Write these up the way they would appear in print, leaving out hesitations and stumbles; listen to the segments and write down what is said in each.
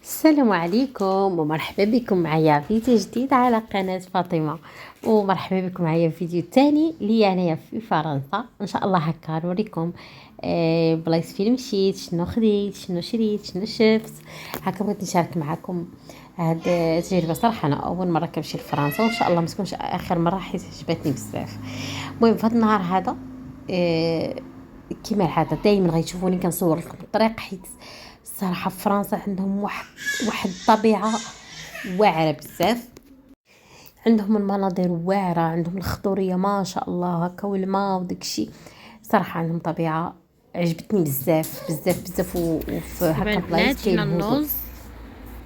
السلام عليكم ومرحبا بكم معايا فيديو جديد على قناة فاطمة. ومرحبا بكم معايا في فيديو تاني لي انايا في فرنسا. ان شاء الله هكا نوريكم بلايص فين مشيت، شنو خديت، شنو شريت، شنو شفت. هكا بغيت نشارك معكم هاد التجربه. صراحه انا اول مره كنمشي لفرنسا وان شاء الله ما تكونش اخر مره حيت عجبتني بزاف. المهم في هذا النهار هذا كيما العاده دائما غيشوفوني كنصور لكم الطريق، حيت الصراحه في فرنسا عندهم واحد الطبيعه واعره بزاف. عندهم المناظر واعره، عندهم الخضوريه ما شاء الله هكا والماء وداكشي. صراحه عندهم طبيعه عجبتني بزاف بزاف بزاف. وفي هكا بلايص البنات جينا كينهضوا. النوز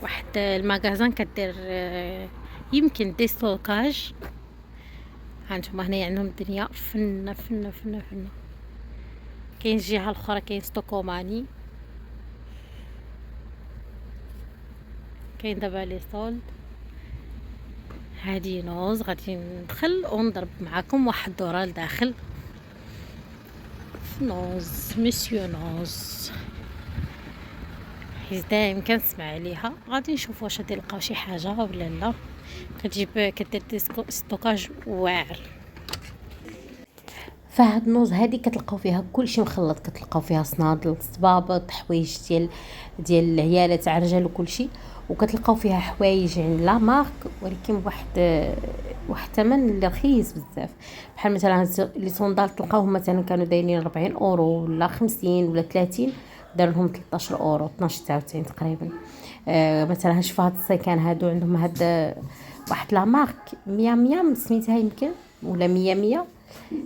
واحد المغازان كدير يمكن دي ستوكاج. هانتوما هنايا عندهم الدنيا فنه فنه فنه فنه. كاين الجهه الاخرى كاين ستوكوماني، كاين دابا لي سولد. هادي نوز غادي ندخل ونضرب معاكم واحد الدوره لداخل في نوز مسيو نوز، حيت دايما كنسمع عليها. غادي نشوف واش غادي نلقاو شي حاجه ولا لا. كدير دي ستوكاج واعر. فهاد النوز هادي كتلقاو فيها كلشي مخلط، كتلقاو فيها صنادل، صبابط، حوايج ديال العيالات على الرجال وكلشي. وكتلقاو فيها حوايج عند لا مارك ولكن بواحد الثمن اللي رخيص بزاف. بحال مثلا هاد لي صوندال تلقاوهم مثلا كانوا دايرين 40 اورو ولا 50 ولا 30، دار لهم 13 اورو 12.99 تقريبا. مثلا شوف هاد السيكان هادو عندهم هاد واحد لا مارك 100 سميتها يمكن ولا 100.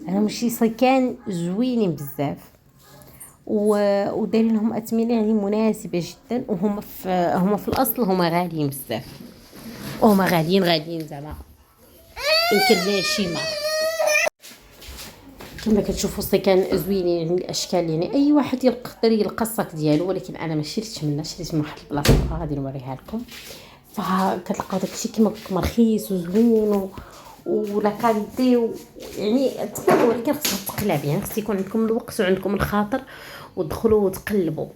انا ماشي صيكان زوينين بزاف ودايرين لهم اثمنه يعني مناسبه جدا. هما في الاصل هما غاليين بزاف، وهما غاليين زعما يمكن ليه شي ما. كما كتشوفوا الصيكان زوينين يعني الاشكال، يعني اي واحد يقدر يلقى الصاك ديالو. ولكن انا ما شريتش منها، شريت من واحد البلاصه اخرى غادي نوريها لكم. فكتلقاو داكشي كيما رخيص وزوين ولا كاليتي يعني تقدروا، ولكن خصها تقلب، يعني خص يكون عندكم الوقت وعندكم الخاطر وتدخلوا وتقلبوا.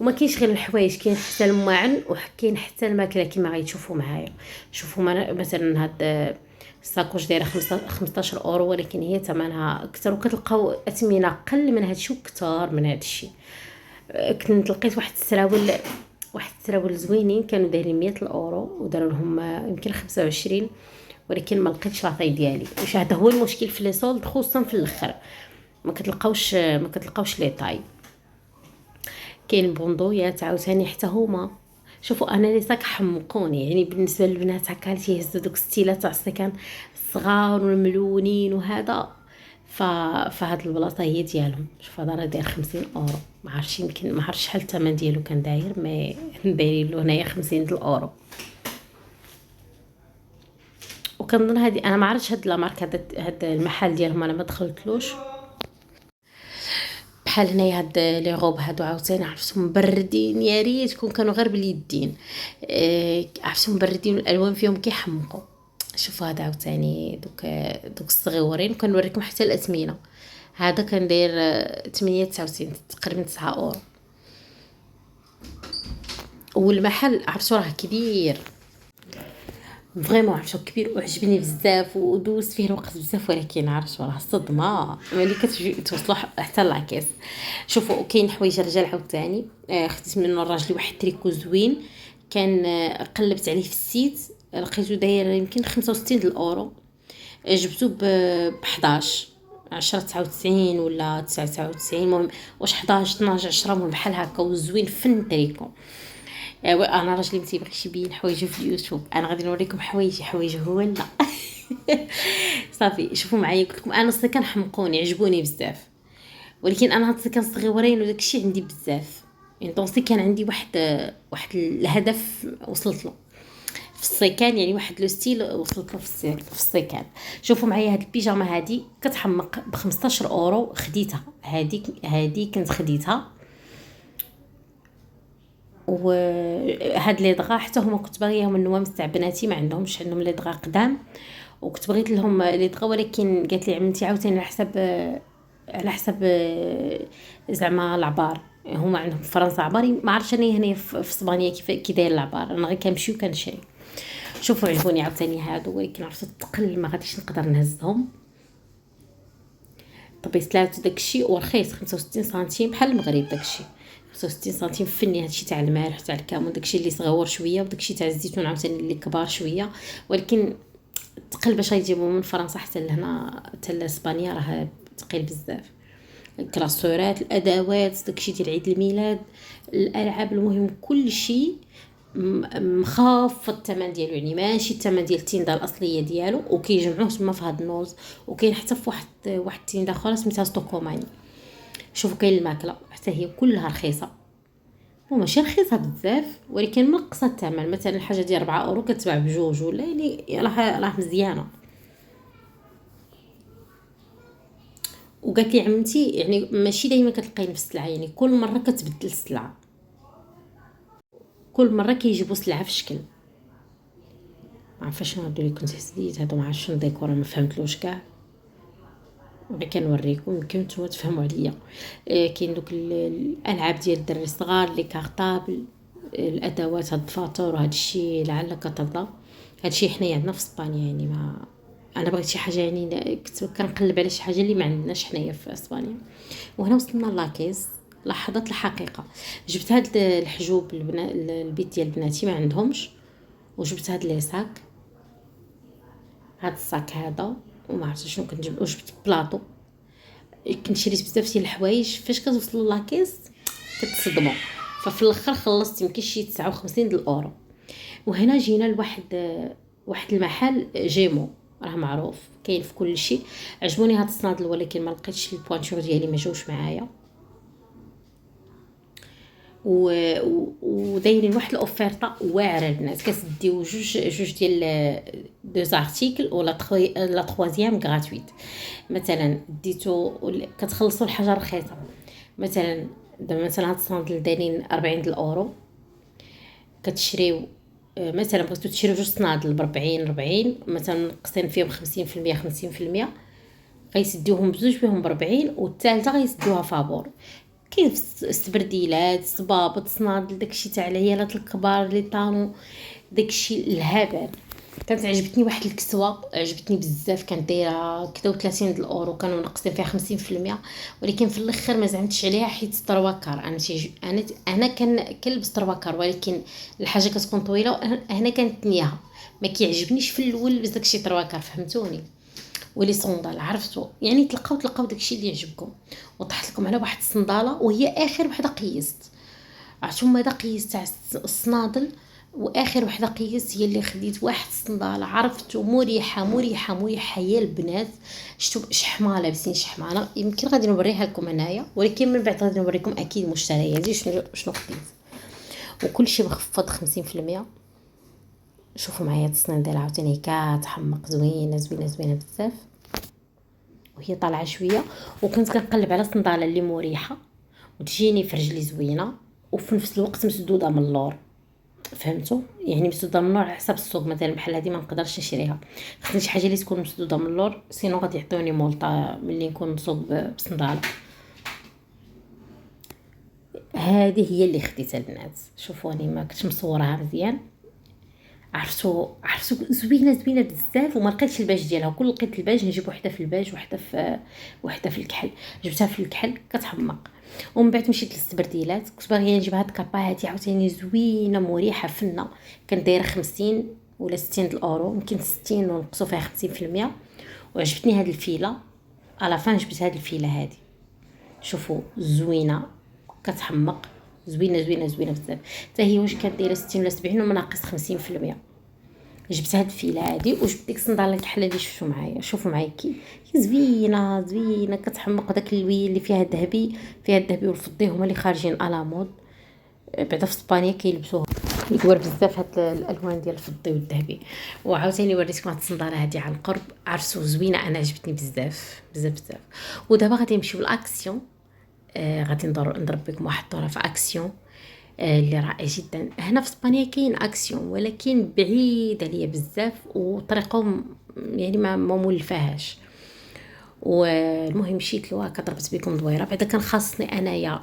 وما كاينش غير الحوايج، كاين حتى الماعن وكاين حتى الماكله كما غيتشوفوا معايا. شوفوا مثلا هاد الساكوش دايره 15 اورو، ولكن هي ثمنها اكثر وكتلقاو اثمنه اقل من هادشي وكثار من هادشي. كنت لقيت واحد السراول زوينين كانوا دايرين 100 الاورو وداروا لهم يمكن 25، ولكن ما لقيتش لاطاي ديالي. واش هذا هو المشكل في لي سولد، خصوصا في الاخر ما كتلقاوش لي طاي. كاين بوندويات عاوتاني حتى هما. شوفوا انا لي صاك حمقوني، يعني بالنسبه للبنات هكا اللي تيهزوا دوك ستيلات تاع السكان الصغار والملونين وهذا. فهاد البلاصه هي ديالهم. شوف هذا راه داير 50 اورو، ما عرفتش يمكن ما عرفتش شحال الثمن ديالو كان داير، مي دايرين له هنايا 50 الاورو. وكنظن هادي انا ما عرفتش هاد لا مارك، هاد المحل ديالهم انا ما دخلتلوش. بحال هنايا هاد لي غوب هادو عاوتاني عرفتهم مبردين، يا ريت كانوا غير باليدين. عرفتهم مبردين والالوان فيهم كيحمقوا. شوفوا هذا عاوتاني دوك الصغيورين، وكنوريكم حتى الاثمنه. هذا كان داير 8.99 تقريبا 9 اورو. والمحل عرفتو راه كبير فريمون، عرفتو كبير وعجبني بزاف ودوزت فيه الوقت بزاف. ولكن عرفتو راه الصدمه ملي كتجي توصلوا حتى لاكيس. شوفوا كاين حوايج رجال عاوتاني. خديت منه الراجلي واحد تريكو زوين كان. قلبت عليه في السيت لقيتو داير يمكن 65 الاورو. جبتو ب 11 10 99 ولا 99. المهم واش 11 12 10 مهم بحال هكا وزوين فن تريكو. انا راجلي ما تيبغيش يبين حوايجو في اليوتيوب، انا غادي نوريكم حوايج هو لا. صافي شوفوا معايا، قلت لكم انا السكن حمقوني عجبوني بزاف. ولكن انا هاد السكن صغيورين وداكشي عندي بزاف، يعني دونسي كان عندي واحد الهدف وصلت له في السيكان، يعني واحد لو ستيل وصلت له في السيكان. شوفوا معايا هاد البيجامه هادي كتحمق ب 15 اورو. خديتها هادي كنت خديتها. وهاد لي دغا حتى هما كنت باغيهم النوامس تاع بناتي، ما عندهمش، عندهم لي دغا قدام وكنت بغيت لهم لي دغا. ولكن قالت لي عمتي عاوتاني على حسب زعما العبار هما عندهم في فرنسا عبار، ما عرفتش انا هنا في اسبانيا كي داير العبار. انا غير كنمشي وكنشري. شوفوا عجبوني عاوتاني هادو، ولكن عرفت الثقل ما غاديش نقدر نهزهم. طبيست داكشي ورخيص 65 سنتيم بحال المغرب. داكشي 65 سنتيم فني. هادشي تاع الملح تاع الكمون، داكشي اللي صغور شويه، وداكشي تاع الزيتون عاوتاني اللي كبار شويه. ولكن ثقل باش يجيبوا من فرنسا حتى لهنا حتى لاسبانيا راه ثقيل بزاف. الكلاسورات، الادوات، داكشي ديال عيد الميلاد، الالعاب، المهم كل شيء مخاف الثمن ديالو، يعني ماشي الثمن ديال التيندا الاصليه ديالو. وكيجمعوه تما في هاد النوز. وكاين حتى في واحد التيندا اخرى سميتها ستوكوماني. شوفوا كاين الماكله حتى هي كلها رخيصه، وماشي رخيصه بزاف ولكن منقصه الثمن. مثلا الحاجه ديال 4 اورو كتباع بجوج ولا، يعني راه مزيانه. وقالت لي عمتي يعني ماشي دائما كتلقاي نفس السلعه، يعني كل مره كتبدل السلعه، كل مره كيجيبوا سلعه في شكل. ما عرفتش شنو ندير لكم تحديد هادو، ما عرفتش شنو ديكور، ما فهمتلوش كاع. غير كنوريكم يمكن نتوما تفهموا عليا. كاين دوك الالعاب ديال الدراري الصغار، لي كارطابل، الادوات، هاد الفاتور وهاد الشيء لعلك ترضى. هاد الشيء حنايا عندنا في اسبانيا، يعني ما انا بغيت شي حاجه، يعني كنت كنقلب على شي حاجه اللي ما عندناش حنايا في اسبانيا. وهنا وصلنا لاكيز. لحظات الحقيقه، جبت هاد الحجوب البيت ديال بناتي ما عندهمش، وجبت هاد لي ساك، هاد الصاك هذا، وما عرفتش شنو كنجيب. وجبت بلاطو. كنت شريت بزاف ديال الحوايج، فاش كتوصلوا لاكيس كتصدموا. ففي الاخر خلصت يمكن شي 59 الاورو. وهنا جينا لواحد واحد المحل جيمو، راه معروف كاين في كل شيء. عجبوني هاد الصنادل ولكن ما لقيتش البوانتور ديالي، ما جاوش معايا. ودايرين واحد الاوفيرطه واعره البنات. كتديو جوج ديال دو زارتيكل ولا لا تروازيام غراتويت. مثلا ديتو كتخلصوا الحاجه رخيصه. مثلا دابا مثلا هاد الصندل دايرين 40 الاورو، كتشريو مثلا بغيتو تشريو جوج صنادل ب 40 مثلا نقصين فيهم 50% غيسديوهم بزوج بهم ب 40، والثالثه غيسدوها فابور. كاين السبرديلات، صبابط، صنادل، داكشي تاع العيالات الكبار لي طانو، داكشي الهبل. كانت عجبتني واحد الكسوه، عجبتني بزاف، كانت دايره كدا 30 الاورو، كانوا ناقصين فيها 50%. ولكن في الاخر ما زعمتش عليها حيت طرواكار. انا كنلبس طرواكار، ولكن الحاجه كتكون طويله، هنا كانت نيها ما كيعجبنيش في الاول لبس داكشي طرواكار، فهمتوني. ولي صوندال عرفتو، يعني تلقاو داكشي اللي يعجبكم. وطحت لكم على واحد الصنداله وهي اخر وحده قيست. عرفتوا هذا قيس تاع الصنادل، واخر وحده قيس هي اللي خديت واحد الصنداله. عرفتو مريحه مريحه مريحه يا البنات. شفتوا شحمه لابسين شحمه. يمكن غادي نوريها لكم هنايا، ولكن من بعد غادي نوريكم اكيد مشترياتي شنو خديت. وكل شيء مخفض 50%. شوفوا معايا هاد الصنداله عاوتاني كتحمق، زوينه زوينه زوينه بزاف، وهي طالعه شويه. وكنت كنقلب على صنداله اللي مريحه وتجيني في رجلي زوينه، وفي نفس الوقت مسدوده من اللور. فهمتوا؟ يعني مسدوده من اللور على حسب السوق. مثلا بحال هذه ما نقدرش نشريها، خصني شي حاجه اللي تكون مسدوده من اللور، سينو غادي يعطيوني مولطه ملي نكون نصوب بصنداله. هذه هي اللي خديتها البنات. شوفوني ما كنتش مصورها مزيان. عرفتو زوينه بزاف، وما لقيتش الباج ديالها. كل لقيت الباج نجيب وحده في الباج، وحده في الكحل. جبتها في الكحل كتحمق. ومن بعد مشيت للسبرديلات، كنت باغيه نجيب هاد الكابا هادي عاوتاني زوينه مريحه فنه. كانت دايره 50 ولا 60 الاورو، يمكن 60 ونقصوا فيها 50%. وعجبتني هاد الفيله. على فان جبت هاد الفيله هادي. شوفوا زوينه كتحمق، زوينه بزاف. حتى هي واش كانت دايره 60 ولا 70 وناقص 50%. جبت هاد الفيله هادي، وجبت ديك الصنداله الكحله اللي شوفوا معايا كي زوينه كتحمق. داك اللوي اللي فيها الذهبي والفضي هما اللي خارجين على مود. بعدا في اسبانيا كيلبسوها يدور بزاف هاد الالوان ديال الفضي والذهبي. وعاوتاني وريتكم هاد الصنداله هادي عن قرب. عرفتو زوينه، انا عجبتني بزاف. ودابا غادي نمشيو لاكسيون. غادي نضرب بكم واحد الطرف في اكسيون اللي رائع جدا. هنا في اسبانيا كاين اكسيون، ولكن بعيد عليا بزاف، وطريقهم يعني ما مولفاهاش. والمهم مشيت له، هكا ضربت بكم دويره. بعدا كان خاصني انايا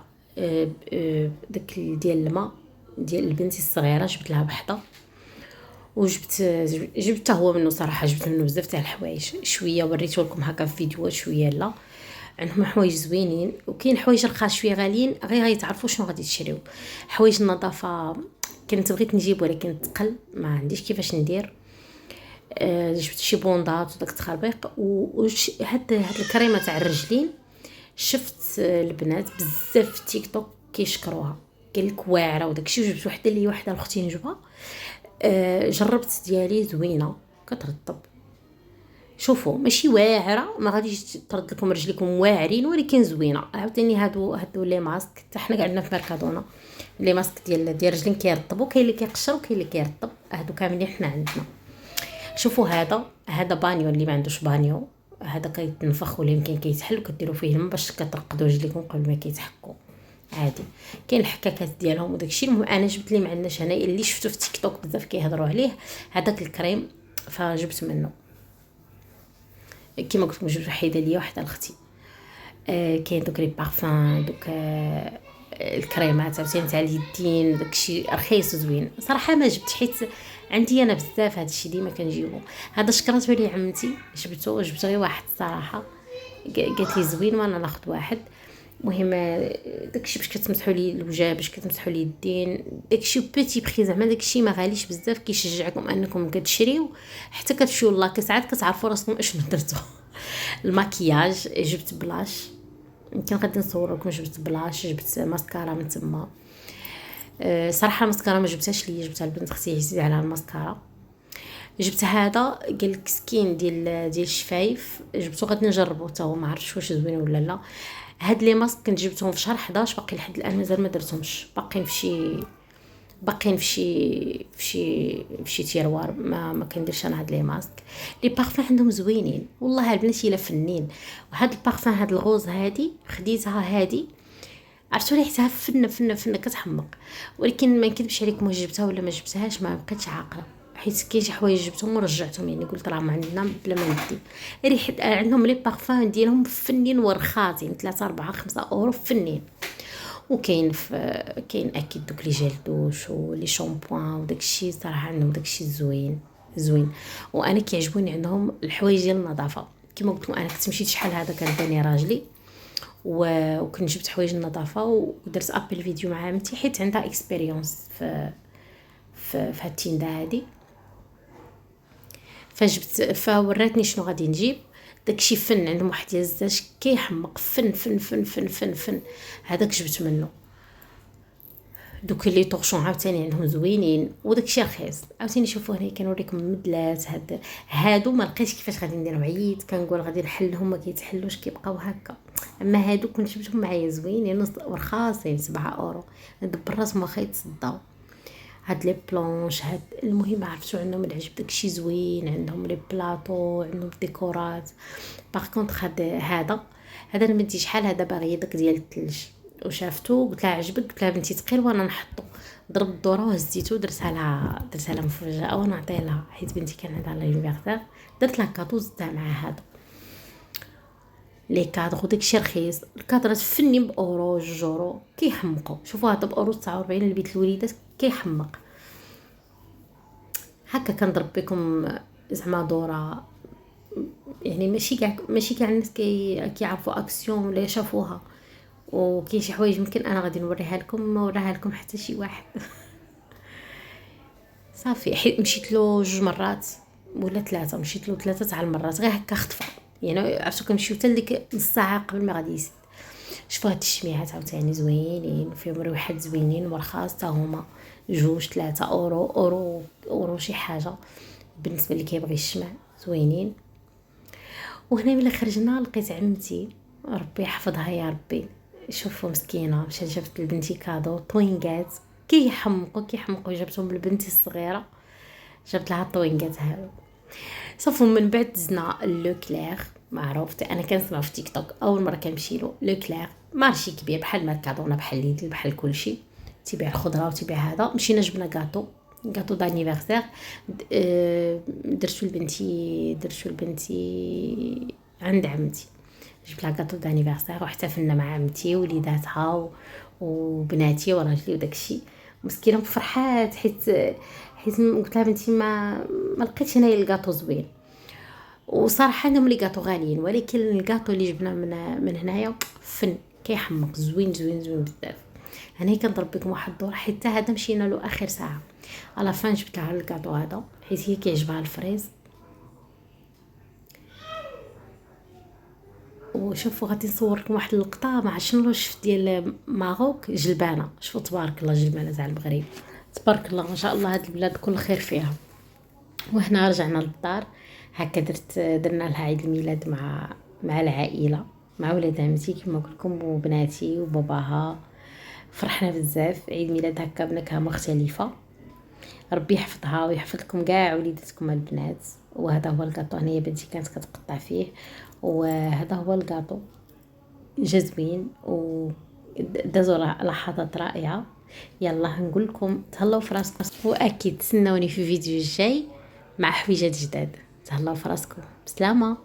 داك ديال الماء ديال البنتي الصغيره، جبت لها بحطه جبت حتى هو منه صراحه، جبت منه بزاف تاع الحوايج، شويه وريته لكم هكا في فيديوهات شويه لا. عندهم حوايج زوينين وكاين حوايج رخاص شويه غاليين، غير غيتعرفوا شنو غادي تشريو. حوايج النظافه كنت بغيت نجيب ولكن ثقل، ما عنديش كيفاش ندير. جبت شي بوندات وداك التخربيق هاد الكريمه تاع الرجلين. شفت البنات بزاف في تيك توك كيشكروها، قال لك واعره وداكشي، وجبت وحده اللي وحده لاختي نجبها. جربت ديالي زوينه كترطب. شوفوا ماشي واعره، ما غاديش ترد لكم رجليكم واعرين، ولكن زوينه. عاوتاني هادو لي ماسك حتى حنا عندنا في ميركادونا لي ماسك ديال رجلين كيرطبوا، كاين اللي كيقشر وكاين اللي كيرطب، هادو كاملين حنا عندنا. شوفوا هذا بانيو اللي ما عندوش بانيو، هذا كيتنفخ ولا يمكن كيتحل وكديروا فيه الماء باش كترقدوا رجليكم قبل ما كيتحكوا عادي. كاين الحكاكات ديالهم وداكشي. المهم انا جبت لي معلناش هنايا اللي شفتو في تيك توك بزاف كيهضروا عليه، هذاك الكريم، فجبت منه. كيما قلت لكم جبت وحيده ليا وحده لاختي. كاين دوك لي بارفان، دوك الكريمات عاوتاني تاع اليدين داكشي رخيص وزوين. صراحه ما جبت حيت عندي انا بزاف هادشي ديما كنجيبو. هذا شكرته لي عمتي، جبت غير واحد الصراحه، قالت لي زوين وانا ناخذ واحد. المهم داكشي باش كتمسحوا لي الوجه، باش كتمسحوا لي اليدين، داكشي بيتي بري زعما داكشي ما غاليش بزاف، كيشجعكم انكم كتشريو حتى كتمشيو لاكي ساعات كتعرفوا راسكم اشنو درتو. المكياج جبت بلاش، يمكن غادي نصور لكم. جبت بلاش، جبت ماسكارا من تما. صراحه الماسكارا ما جبتهاش ليا، جبتها لبنت اختي عزيزه على الماسكارا. جبت هذا قالك سكين ديال الشفايف، جبتو غادي نجربو حتى هو، ما عرفتش واش زوين ولا لا. هاد لي ماسك كنت جبتهم في شهر 11، باقي لحد الان مازال ما درتهمش، باقيين في شي تيروار، ما كنديرش انا هاد لي ماسك. لي بارفان عندهم زوينين والله البنات الا فنين. وهاد البارفان هاد الغوز هادي خديتها، هادي عرفتوا ريحتها فنه كتحمق، ولكن ما نكذبش عليكم جبتها ولا ما جبتهاش ما بقيتش عاقله، حيت كاين شي حوايج جبتهم ورجعتهم، يعني قلت راه ما عندنا بلا ما ندي. ريحه عندهم لي بارفان ديالهم فنين ورخاصين، 3 4 5 اورو فنين. وكاين كاين اكيد دوك لي جيل دوش ولي شامبوان وداكشي، صراحه عندهم داكشي زوين. وانا كيعجبوني عندهم الحوايج ديال النظافه. كما قلت لكم انا كنت مشيت شحال هذا كان داني راجلي وكنت جبت حوايج النظافه ودرت ابل فيديو مع عمتي حيت عندها اكسبيريونس في هاد التيندا هادي. فوراتني شنو غادي نجيب. داكشي فن، عندهم واحد الزاج كيحمق فن. هذاك جبت منه. دوك لي طوشون عاوتاني عندهم زوينين وداكشي رخيص. عاوتاني شوفوا هنا كنوريكم مدلات هادو ما لقيتش كيفاش غادي نديرهم، عييت كنقول غادي نحلهم ما كيتحلوش، كيبقاو هكا. اما هادو كنت جبتهم معايا زوينين ورخاصين 7 اورو، دبر راسهم واخا يتصداو. هاد لي بلونش المهم عرفتو عندهم العجب داكشي زوين، عندهم لي بلاطو، عندهم ديكورات. باغ كونطخ هذا انا بنتي شحال هذا باغي داك ديال الثلج، وشافتو قلت لها عجبك، قلت لها بنتي ثقيل وانا نحطو. ضربت الدوره وهزيتو، درتها لها مفاجاه وانا نعطيها لها حيت بنتي كان عندها لانيفرسير. درت لها كاطو زدتها مع هذا لي كادغ وداكشي رخيص. الكادرات فنين باورو 2 اورو كيحمقوا. شوفوا هذا باورو 49 لبيت الوليدات كيحمق. هكا كنضرب بكم زعما دوره، يعني ماشي كاع الناس كيعرفوا اكسيون ولا شافوها. وكاين شي حوايج يمكن انا غادي نوريها لكم، ما وراها لكم حتى شي واحد. صافي حيت مشيت له 2 مرات ولا 3، مشيت له 3 تاع المرات غير هكا خطفه، يعني عرفتو كنمشيو حتى ديك نص ساعه قبل ما غادي يسد. شوفوا هاد الشميعات عاوتاني زوينين وفيهم ريحات زوينين ورخاص حتى هما 2 3 اورو شي حاجه بالنسبه اللي كيبغي الشمع زوينين. وهنا ملي خرجنا لقيت عمتي ربي يحفظها يا ربي، شوفوا مسكينه مشات جابت لبنتي كادو طوينغات كيحمقوا جابتهم لبنتي الصغيره، جابت لها الطوينغات هادو. صافي من بعد دزنا لوكلير معروف، انا كنسمع في تيك توك اول مره كنمشي له. لوكلير مارشي كبير بحال ماركادونا بحال ليدل بحال كلشي، تيبيع الخضره وتيبيع هذا. مشينا جبنا كاطو دانيفرسير، درتو لبنتي عند عمتي. جبت لها كاطو دانيفرسير واحتفلنا مع عمتي وليداتها وبناتي وراجلي وداكشي. مسكينه فرحات حيت قلت لها بنتي ما لقيتش هنايا الكاطو زوين. وصراحه هما لي كاطو غاليين، ولكن الكاطو اللي جبنا من هنايا فن كيحمق زوين زوين زوين بزاف. انا كنضرب بكم واحد الدور حتى هذا مشينا له اخر ساعه. على فان جبت لها الكاطو هذا حيت هي كيعجبها الفريز. وشوفوا غادي نصور لكم واحد اللقطه مع شنو شفت ديال ماروك جلبانه. شوفوا تبارك الله جلبانه تاع المغرب، تبارك الله ما شاء الله. هاد البلاد كل خير فيها. وهنا رجعنا للدار هكا درنا لها عيد الميلاد مع العائله، مع ولاد عمتي كما قلت لكم وبناتي وباباها. فرحنا بزاف. عيد ميلاد هكا بنكهه مختلفه. ربي يحفظها ويحفظ لكم كاع وليداتكم البنات. وهذا هو الكاطو. هنايا بنتي كانت كتقطع فيه، وهذا هو الكاطو جزوين ودازوا لحظات رائعه. يلا نقول لكم تهلاو في راسكم، واكيد تسناوني في الفيديو الجاي مع حويجات جداد. تهلاو في راسكم، بسلامه.